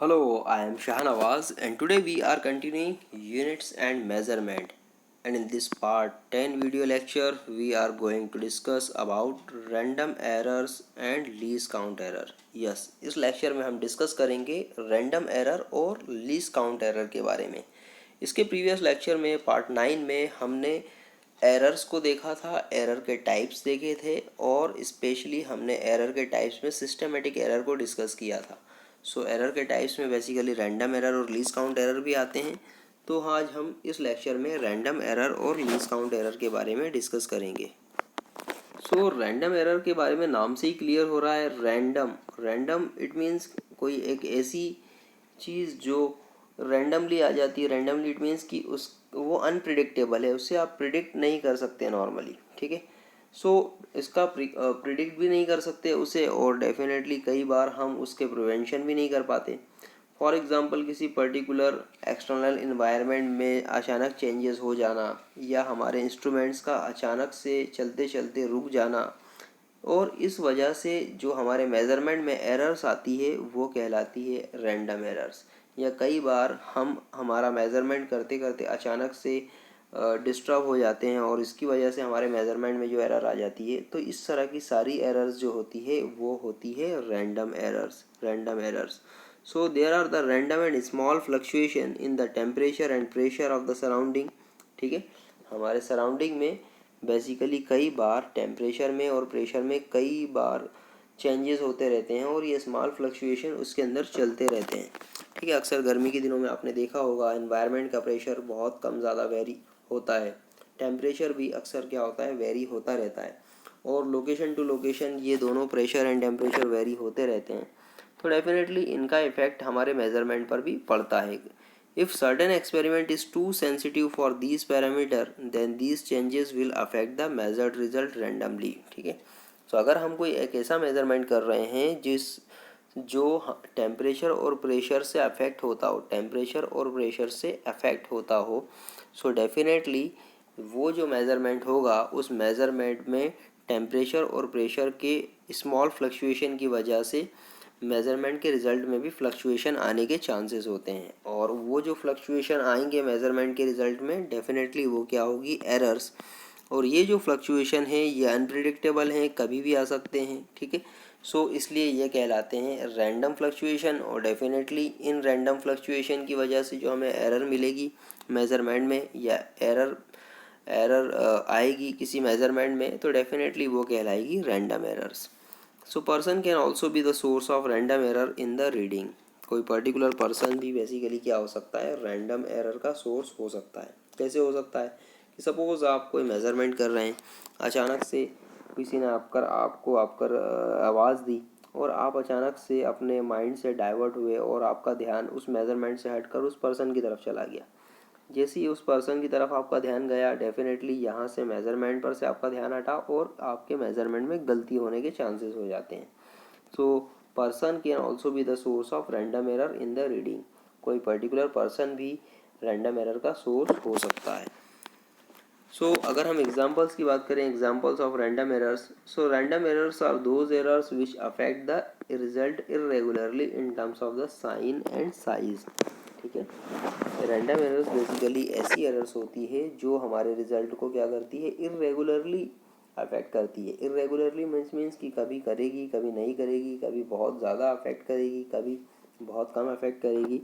Hello, I am Shahnawaz and today we are continuing units and measurement. And in this part 10 video lecture, we are going to discuss about random errors and least count error. Yes, इस lecture में हम discuss करेंगे random error और least count error के बारे में। इसके previous lecture में पार्ट 9 में हमने एरर्स को देखा था, एरर के टाइप्स देखे थे और स्पेशली हमने एरर के टाइप्स में सिस्टमेटिक एरर को डिस्कस किया था। सो एरर के टाइप्स में बेसिकली रैंडम एरर और लीस्ट काउंट एरर भी आते हैं। तो आज हम इस लेक्चर में रैंडम एरर और लीस्ट काउंट एरर के बारे में डिस्कस करेंगे। सो रैंडम एरर के बारे में नाम से ही क्लियर हो रहा है, रैंडम। रैंडम इट मीन्स कोई एक ऐसी चीज़ जो रैंडमली आ जाती है। रैंडमली इट मीन्स कि उस वो अनप्रिडिक्टेबल है, उससे आप प्रिडिक्ट नहीं कर सकते नॉर्मली, ठीक है। सो इसका प्रिडिक्ट भी नहीं कर सकते उसे, और डेफिनेटली कई बार हम उसके प्रिवेंशन भी नहीं कर पाते। फॉर एग्ज़ाम्पल किसी पर्टिकुलर एक्सटर्नल इन्वायरमेंट में अचानक चेंजेस हो जाना, या हमारे इंस्ट्रूमेंट्स का अचानक से चलते चलते रुक जाना, और इस वजह से जो हमारे मेज़रमेंट में एरर्स आती है वो कहलाती है रैंडम एरर्स। या कई बार हम हमारा मेज़रमेंट करते करते अचानक से डिस्टर्ब हो जाते हैं और इसकी वजह से हमारे मेज़रमेंट में जो एरर आ जाती है, तो इस तरह की सारी एरर्स जो होती है वो होती है random errors. Random errors, so there are the random and small fluctuation in the temperature and pressure of the surrounding। ठीक है, हमारे सराउंडिंग में बेसिकली कई बार टेम्परेचर में और प्रेशर में कई बार चेंजेस होते रहते हैं और ये स्मॉल फ्लक्चुएशन उसके अंदर चलते रहते हैं। ठीक है, अक्सर गर्मी के दिनों में आपने देखा होगा एनवायरनमेंट का प्रेशर बहुत कम ज़्यादा वेरी होता है, टेम्परेचर भी अक्सर क्या होता है, वेरी होता रहता है, और लोकेशन टू लोकेशन ये दोनों प्रेशर एंड टेम्परेचर वेरी होते रहते हैं। तो डेफिनेटली इनका इफेक्ट हमारे मेजरमेंट पर भी पड़ता है। If certain experiment is too sensitive for these parameter then these changes will affect the measured result randomly. ठीक है, तो अगर हम कोई एक ऐसा मेजरमेंट कर रहे हैं जो टेम्परेचर और प्रेशर से अफेक्ट होता हो, टेम्परेचर और प्रेशर से अफेक्ट होता हो, सो डेफिनेटली वो जो मेज़रमेंट होगा उस मेज़रमेंट में टेम्परेचर और प्रेशर के स्मॉल फ्लक्चुएशन की वजह से मेज़रमेंट के रिज़ल्ट में भी फ्लक्चुएशन आने के चांसेस होते हैं, और वो जो फ्लक्चुएशन आएंगे मेज़रमेंट के रिज़ल्ट में डेफिनेटली वो क्या होगी, एरर्स। और ये जो फ्लक्चुएशन है ये अनप्रिडिक्टेबल हैं, कभी भी आ सकते हैं। ठीक है, सो इसलिए ये कहलाते हैं रैंडम फ्लक्चुएशन। और डेफिनेटली इन रैंडम फ्लक्चुएशन की वजह से जो हमें एरर मिलेगी मेज़रमेंट में, या एरर आएगी किसी मेज़रमेंट में, तो डेफिनेटली वो कहलाएगी random errors. So person can also be the source of random error in the reading. कोई पर्टिकुलर पर्सन भी बेसिकली क्या हो सकता है, रैंडम एरर का सोर्स हो सकता है। कैसे हो सकता है कि सपोज़ आप कोई मेज़रमेंट कर रहे हैं, अचानक से किसी ने आपको आवाज़ दी, और आप अचानक से अपने माइंड से डाइवर्ट हुए और आपका ध्यान उस मेज़रमेंट से हटकर उस पर्सन की तरफ चला गया। जैसे ही उस पर्सन की तरफ आपका ध्यान गया, डेफिनेटली यहाँ से मेज़रमेंट पर से आपका ध्यान हटा और आपके मेज़रमेंट में गलती होने के चांसेस हो जाते हैं। सो person can also be the source of random error in the reading. कोई पर्टिकुलर पर्सन भी रैंडम एरर का सोर्स हो सकता है। सो अगर हम एग्जांपल्स की बात करें, examples of random errors, so random errors are those errors which affect the result irregularly in terms of the sign and size. ठीक है, रैंडम एरर्स बेसिकली ऐसी एरर्स होती है जो हमारे रिजल्ट को क्या करती है, इरेगुलरली अफेक्ट करती है। इरेगुलरली मीन्स कि कभी करेगी, कभी नहीं करेगी, कभी बहुत ज़्यादा अफेक्ट करेगी, कभी बहुत कम अफेक्ट करेगी।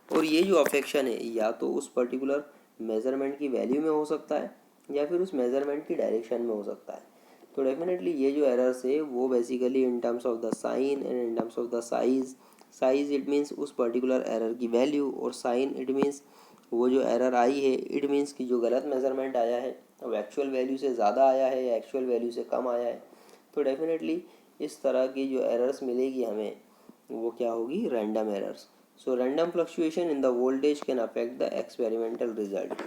और ये जो अफेक्शन है या तो उस पर्टिकुलर मेज़रमेंट की वैल्यू में हो सकता है या फिर उस मेज़रमेंट की डायरेक्शन में हो सकता है। तो डेफिनेटली ये जो एरर्स है वो basically in terms of the sign and in terms of the size. Size it means उस पर्टिकुलर एरर की वैल्यू, और साइन इट मीन्स वो जो एरर आई है, इट मीन्स कि जो गलत मेज़रमेंट आया है वो एक्चुअल वैल्यू से ज़्यादा आया है या एक्चुअल वैल्यू से कम आया है। तो डेफिनेटली इस तरह की जो एरर्स मिलेगी हमें वो क्या होगी, random errors. So random fluctuation in the voltage can affect the experimental result.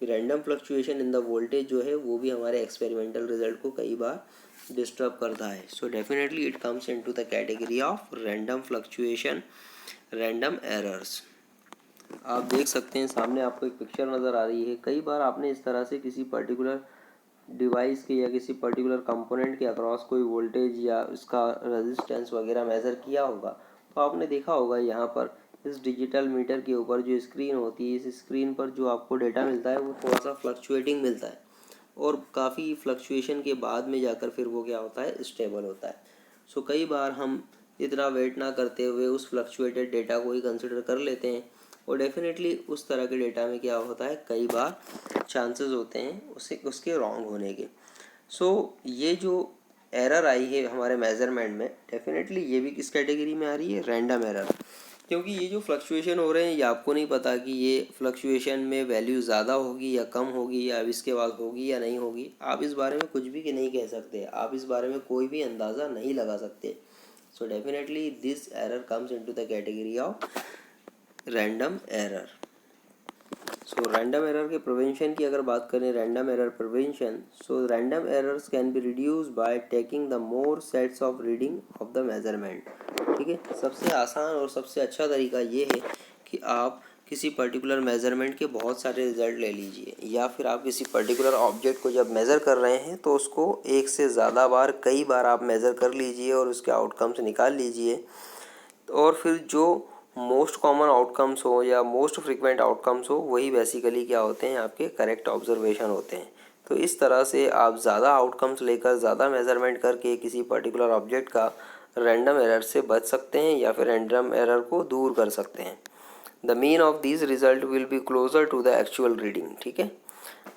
Random fluctuation in the voltage जो है वो भी हमारे एक्सपेरिमेंटल रिजल्ट को कई बार डिस्टर्ब करता है। So definitely it comes into the category of random fluctuation, random errors. आप देख सकते हैं सामने आपको एक पिक्चर नज़र आ रही है। कई बार आपने इस तरह से किसी पर्टिकुलर डिवाइस के या किसी पर्टिकुलर कंपोनेंट के अक्रॉस कोई वोल्टेज या उसका रेजिस्टेंस वगैरह मेज़र किया होगा, तो आपने देखा होगा यहाँ पर इस डिजिटल मीटर के ऊपर जो स्क्रीन होती है, इस स्क्रीन पर जो आपको डेटा मिलता है वो थोड़ा सा फ्लक्चुएटिंग मिलता है और काफ़ी फ्लक्चुएशन के बाद में जाकर फिर वो क्या होता है, स्टेबल होता है। सो कई बार हम इतना वेट ना करते हुए उस फ्लक्चुएटेड डेटा को ही कंसिडर कर लेते हैं और डेफिनेटली उस तरह के डेटा में क्या होता है, कई बार चांसेस होते हैं उसके रॉन्ग होने के। सो ये जो एरर आई है हमारे मेज़रमेंट में, डेफिनेटली ये भी किस कैटेगरी में आ रही है, रैंडम एरर। क्योंकि ये जो फ्लक्चुएशन हो रहे हैं, ये आपको नहीं पता कि ये फ्लक्चुएशन में वैल्यू ज़्यादा होगी या कम होगी या अब इसके बाद होगी या नहीं होगी। आप इस बारे में कुछ भी नहीं कह सकते, आप इस बारे में कोई भी अंदाज़ा नहीं लगा सकते। So definitely this error comes into the category of random error. So random error के प्रिवेंशन की अगर बात करें, random error prevention, so random errors can be reduce by taking the more sets of reading of the measurement. ठीक है, सबसे आसान और सबसे अच्छा तरीका ये है कि आप किसी पर्टिकुलर मेजरमेंट के बहुत सारे रिजल्ट ले लीजिए, या फिर आप किसी पर्टिकुलर ऑब्जेक्ट को जब मेज़र कर रहे हैं तो उसको एक से ज़्यादा बार, कई बार आप मेज़र कर लीजिए और उसके आउटकम्स निकाल लीजिए। और फिर जो मोस्ट कॉमन आउटकम्स हो या मोस्ट फ्रीक्वेंट आउटकम्स हो, वही बेसिकली क्या होते हैं, आपके करेक्ट ऑब्जर्वेशन होते हैं। तो इस तरह से आप ज़्यादा आउटकम्स लेकर, ज़्यादा मेजरमेंट करके किसी पर्टिकुलर ऑब्जेक्ट का रैंडम एरर से बच सकते हैं या फिर रैंडम एरर को दूर कर सकते हैं। The mean of this result will be closer to the actual reading. ठीक है,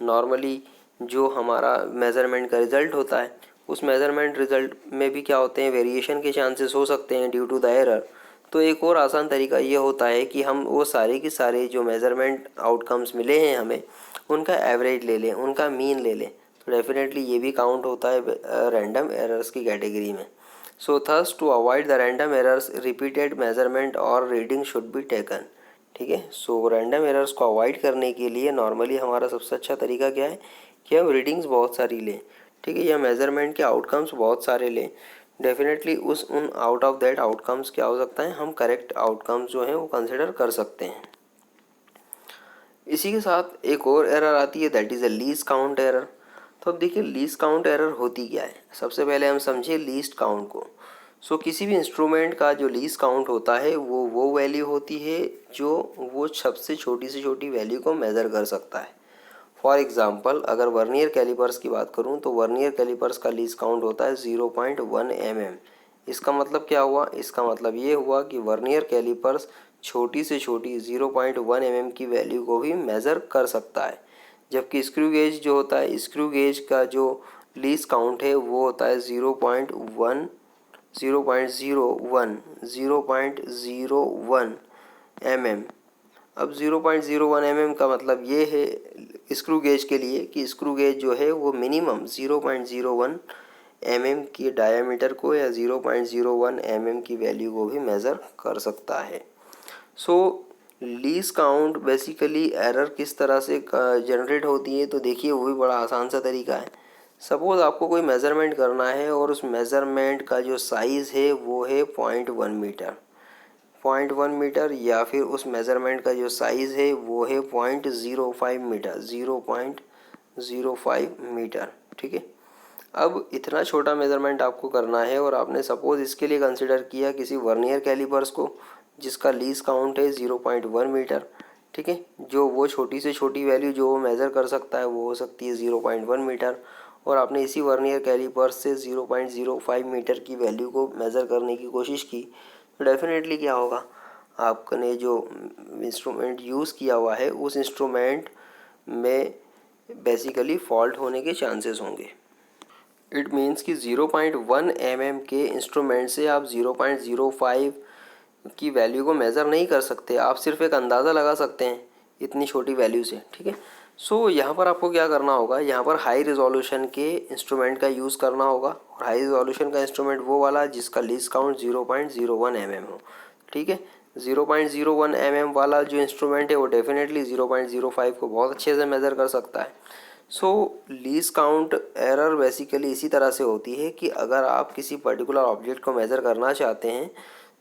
नॉर्मली जो हमारा मेज़रमेंट का रिज़ल्ट होता है, उस मेज़रमेंट रिज़ल्ट में भी क्या होते हैं, वेरिएशन के चांसेस हो सकते हैं ड्यू टू द एरर। तो एक और आसान तरीका ये होता है कि हम वो सारे के सारे जो मेज़रमेंट आउटकम्स मिले हैं हमें, उनका एवरेज ले लें, उनका मीन ले लें। तो डेफिनेटली ये भी काउंट होता है रैंडम एरर्स की कैटेगरी में। So thus to avoid the random errors, repeated measurement और रीडिंग शुड बी टेकन। ठीक है, सो रैंडम एरर्स को अवॉइड करने के लिए नॉर्मली हमारा सबसे अच्छा तरीका क्या है कि हम रीडिंग्स बहुत सारी लें। ठीक है, या मेज़रमेंट के आउटकम्स बहुत सारे लें। डेफिनेटली उन आउट ऑफ दैट आउटकम्स क्या हो सकता है, हम करेक्ट आउटकम्स जो हैं वो कंसिडर कर सकते हैं। इसी के साथ एक और एरर आती है, that is a least count error. तो अब देखिए लीस्ट काउंट एरर होती क्या है। सबसे पहले हम समझिए लीस्ट काउंट को। सो किसी भी इंस्ट्रूमेंट का जो लीस्ट काउंट होता है वो वैल्यू होती है जो वो सबसे छोटी से छोटी वैल्यू को मेज़र कर सकता है। फॉर एग्जांपल, अगर वर्नियर कैलिपर्स की बात करूं तो वर्नियर कैलिपर्स का लीस्ट काउंट होता है 0.1 mm। इसका मतलब क्या हुआ, इसका मतलब ये हुआ कि वर्नियर कैलिपर्स छोटी से छोटी 0.1 mm की वैल्यू को भी मेज़र कर सकता है। जबकि स्क्रू गेज जो होता है, स्क्रू गेज का जो लीस्ट काउंट है वो होता है 0.01 mm। अब 0.01 mm का मतलब ये है स्क्रू गेज के लिए कि स्क्रू गेज जो है वो मिनिमम 0.01 mm की डायामीटर को या 0.01 mm की वैल्यू को भी मेज़र कर सकता है। सो लीस्ट काउंट बेसिकली एरर किस तरह से जनरेट होती है, तो देखिए वो भी बड़ा आसान सा तरीका है। सपोज़ आपको कोई मेज़रमेंट करना है और उस मेज़रमेंट का जो साइज़ है वो है 0.1 मीटर, 0.1 मीटर, या फिर उस मेज़रमेंट का जो साइज़ है वो है 0.05 मीटर, 0.05 मीटर। ठीक है, अब इतना छोटा मेज़रमेंट आपको करना है और आपने सपोज़ इसके लिए कंसिडर किया किसी वर्नियर कैलिपर्स को जिसका लीस्ट काउंट है 0.1 मीटर। ठीक है, जो वो छोटी से छोटी वैल्यू जो वो मेज़र कर सकता है वो हो सकती है 0.1 मीटर, और आपने इसी वर्नियर कैलिपर्स से 0.05 मीटर की वैल्यू को मेज़र करने की कोशिश की, तो डेफिनेटली क्या होगा, आपने जो इंस्ट्रूमेंट यूज़ किया हुआ है उस इंस्ट्रूमेंट में बेसिकली फॉल्ट होने के चांसेस होंगे। इट मीन्स कि 0.1 mm के इंस्ट्रूमेंट से आप 0.05 की वैल्यू को मेज़र नहीं कर सकते, आप सिर्फ एक अंदाज़ा लगा सकते हैं इतनी छोटी वैल्यू से। ठीक है, सो यहाँ पर आपको क्या करना होगा, यहाँ पर हाई रिजोल्यूशन के इंस्ट्रूमेंट का यूज़ करना होगा, और हाई रिजोल्यूशन का इंस्ट्रूमेंट वो वाला जिसका लीस्ट काउंट 0.01 mm हो। ठीक है, 0.01 mm वाला जो इंस्ट्रूमेंट है वो डेफिनेटली 0.05 को बहुत अच्छे से मेज़र कर सकता है। सो लीस्ट काउंट एरर बेसिकली इसी तरह से होती है कि अगर आप किसी पर्टिकुलर ऑब्जेक्ट को मेज़र करना चाहते हैं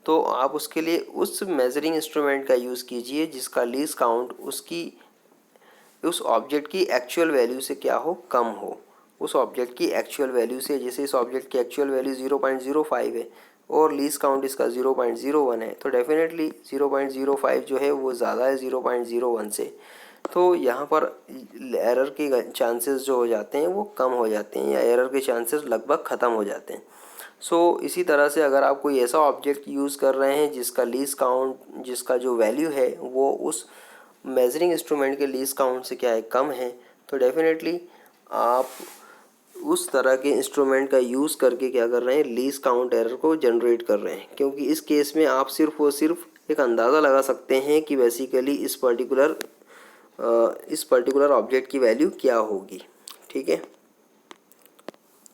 तो आप उसके लिए उस मेजरिंग इंस्ट्रूमेंट का यूज़ कीजिए जिसका लीस्ट काउंट उस ऑब्जेक्ट की एक्चुअल वैल्यू से क्या हो, कम हो। उस ऑब्जेक्ट की एक्चुअल वैल्यू से, जैसे इस ऑब्जेक्ट की एक्चुअल वैल्यू 0.05 है, और लीस्ट काउंट इसका 0.01 है, तो डेफिनेटली 0.05 जो है वो ज़्यादा है 0.01 से। तो यहाँ पर एरर के चांसेस जो हो जाते हैं वो कम हो जाते हैं, या एरर के चांसेस लगभग ख़त्म हो जाते हैं। इसी तरह से अगर आप कोई ऐसा ऑब्जेक्ट यूज़ कर रहे हैं जिसका लीस्ट काउंट, जिसका जो वैल्यू है वो उस मेजरिंग इंस्ट्रूमेंट के लीस्ट काउंट से क्या है, कम है, तो डेफिनेटली आप उस तरह के इंस्ट्रूमेंट का यूज़ करके क्या कर रहे हैं, लीस्ट काउंट एरर को जनरेट कर रहे हैं। क्योंकि इस केस में आप सिर्फ और सिर्फ एक अंदाज़ा लगा सकते हैं कि बेसिकली इस पर्टिकुलर ऑब्जेक्ट की वैल्यू क्या होगी। ठीक है,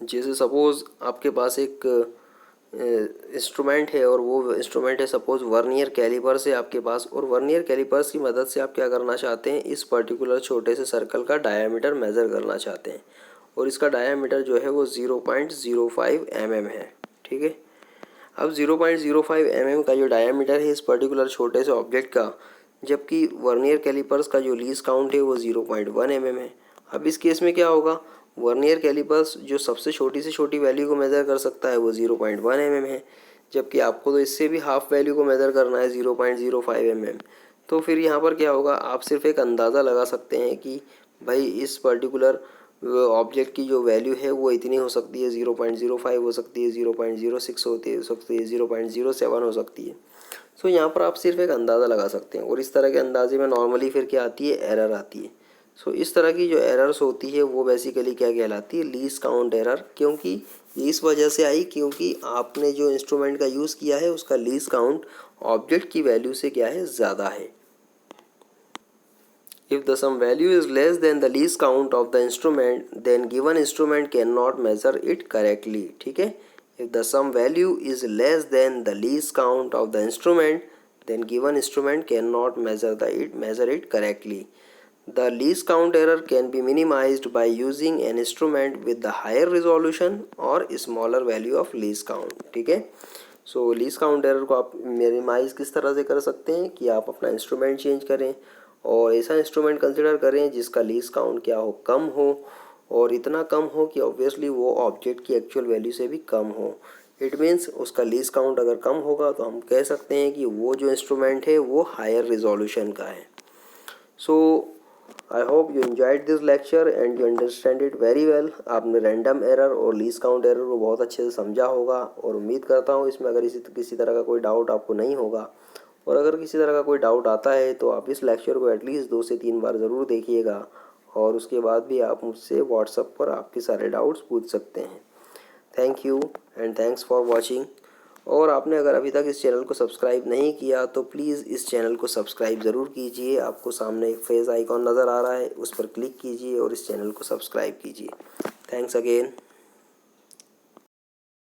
जैसे सपोज़ आपके पास एक इंस्ट्रूमेंट है और वो इंस्ट्रूमेंट है सपोज़ वर्नियर कैलिपर्स है आपके पास, और वर्नियर कैलिपर्स की मदद से आप क्या करना चाहते हैं, इस पर्टिकुलर छोटे से सर्कल का डायामीटर मेज़र करना चाहते हैं, और इसका डायामीटर जो है वो 0.05 mm है। ठीक है, अब 0.05 mm का जो डायामीटर है इस पर्टिकुलर छोटे से ऑब्जेक्ट का, जबकि वर्नियर कैलिपर्स का जो लीस्ट काउंट है वो 0.1 mm है। अब इस केस में क्या होगा, वर्नियर कैलिपर्स जो सबसे छोटी से छोटी वैल्यू को मेज़र कर सकता है वो 0.1 mm है, जबकि आपको तो इससे भी हाफ वैल्यू को मेज़र करना है 0.05 mm। तो फिर यहाँ पर क्या होगा, आप सिर्फ एक अंदाज़ा लगा सकते हैं कि भाई इस पर्टिकुलर ऑब्जेक्ट की जो वैल्यू है वो इतनी हो सकती है, 0.05 हो सकती है, 0.06 हो सकती है, 0.07 हो सकती है। यहाँ पर आप सिर्फ एक अंदाज़ा लगा सकते हैं, और इस तरह के अंदाजे में नॉर्मली फिर क्या आती है, एरर आती है। इस तरह की जो एरर्स होती है वो बेसिकली क्या कहलाती है, लीस्ट काउंट एरर। क्योंकि ये इस वजह से आई क्योंकि आपने जो इंस्ट्रूमेंट का यूज़ किया है उसका लीस्ट काउंट ऑब्जेक्ट की वैल्यू से क्या है, ज़्यादा है। If the sum value is less than the least count of the instrument, then given instrument cannot measure it correctly. ठीक है, if the sum value is less than the least count of the instrument, then given instrument cannot measure it correctly. The least count error can be minimized by using an instrument with the higher resolution or smaller value of least count. ठीक है, least count error को आप minimise किस तरह से कर सकते हैं कि आप अपना इंस्ट्रूमेंट चेंज करें और ऐसा इंस्ट्रूमेंट कंसिडर करें जिसका लीस्ट काउंट क्या हो, कम हो, और इतना कम हो कि ऑब्वियसली वो ऑब्जेक्ट की एक्चुअल वैल्यू से भी कम हो। इट मीन्स उसका लीस्ट काउंट अगर कम होगा तो हम कह सकते हैं कि वो जो इंस्ट्रूमेंट है वो हायर रिजोल्यूशन का है। I hope you enjoyed this lecture and you understand it very well. आपने रैंडम एरर और लीस्ट काउंट एरर को बहुत अच्छे से समझा होगा, और उम्मीद करता हूँ इसमें अगर किसी तरह का कोई डाउट आपको नहीं होगा, और अगर किसी तरह का कोई डाउट आता है तो आप इस लेक्चर को एटलीस्ट 2 से 3 बार ज़रूर देखिएगा, और उसके बाद भी आप मुझसे व्हाट्सएप पर आपके सारे डाउट्स पूछ सकते हैं। Thank you and thanks for watching. और आपने अगर अभी तक इस चैनल को सब्सक्राइब नहीं किया तो प्लीज़ इस चैनल को सब्सक्राइब ज़रूर कीजिए। आपको सामने एक फेस आइकॉन नज़र आ रहा है, उस पर क्लिक कीजिए और इस चैनल को सब्सक्राइब कीजिए। Thanks again.